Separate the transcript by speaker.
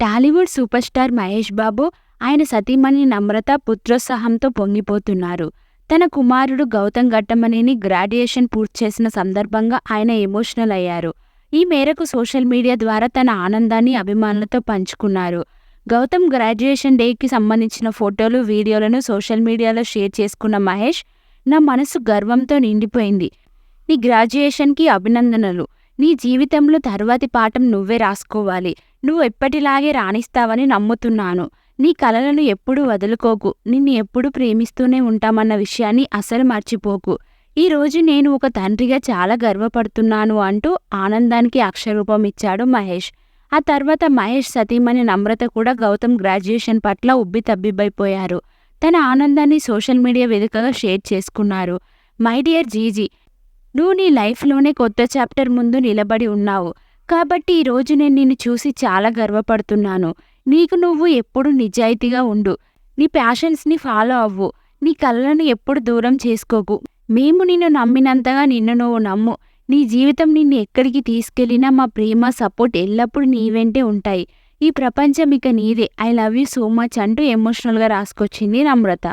Speaker 1: Tollywood super star Mahesh Babu, ఆయన సతీమణి నమ్రత పుత్రోత్సాహంతో పొంగిపోతున్నారు. తన కుమారుడు గౌతమ్ ఘట్టమనేని గ్రాడ్యుయేషన్ పూర్తి చేసిన సందర్భంగా ఆయన ఎమోషనల్ అయ్యారు. ఈ మేరకు సోషల్ మీడియా ద్వారా తన ఆనందాన్ని అభిమానులతో పంచుకున్నారు. గౌతమ్ గ్రాడ్యుయేషన్ డేకి సంబంధించిన ఫోటోలు, వీడియోలను సోషల్ మీడియాలో షేర్ చేసుకున్న మహేష్, నా మనసు గర్వంతో నిండిపోయింది. నీ గ్రాడ్యుయేషన్కి అభినందనలు. నీ జీవితంలో తర్వాతి పాఠం నువ్వే రాసుకోవాలి. నువ్వు ఎప్పటిలాగే రాణిస్తావని నమ్ముతున్నాను. నీ కలలను ఎప్పుడూ వదులుకోకు. నిన్ను ఎప్పుడూ ప్రేమిస్తూనే ఉంటామన్న విషయాన్ని అసలు మర్చిపోకు. ఈరోజు నేను ఒక తండ్రిగా చాలా గర్వపడుతున్నాను అంటూ ఆనందానికి అక్షరరూపం ఇచ్చాడు మహేష్. ఆ తర్వాత మహేష్ సతీమణి నమ్రత కూడా గౌతమ్ గ్రాడ్యుయేషన్ పట్ల ఉబ్బితబ్బిబ్బైపోయారు. తన ఆనందాన్ని సోషల్ మీడియా వేదికగా షేర్ చేసుకున్నారు. మై డియర్ జీజీ, నువ్వు నీ లైఫ్లోనే కొత్త చాప్టర్ ముందు నిలబడి ఉన్నావు. కాబట్టి ఈరోజు నేను నిన్ను చూసి చాలా గర్వపడుతున్నాను. నీకు నువ్వు ఎప్పుడు నిజాయితీగా ఉండు. నీ ప్యాషన్స్ని ఫాలో అవ్వు. నీ కలలను ఎప్పుడు దూరం చేసుకోకు. మేము నిన్ను నమ్మినంతగా నిన్ను నువ్వు నమ్ము. నీ జీవితం నిన్ను ఎక్కడికి తీసుకెళ్లినా మా ప్రేమ, సపోర్ట్ ఎల్లప్పుడూ నీ వెంటే ఉంటాయి. ఈ ప్రపంచం ఇక నీదే. I love you so much అంటూ ఎమోషనల్గా రాసుకొచ్చింది నమ్రత.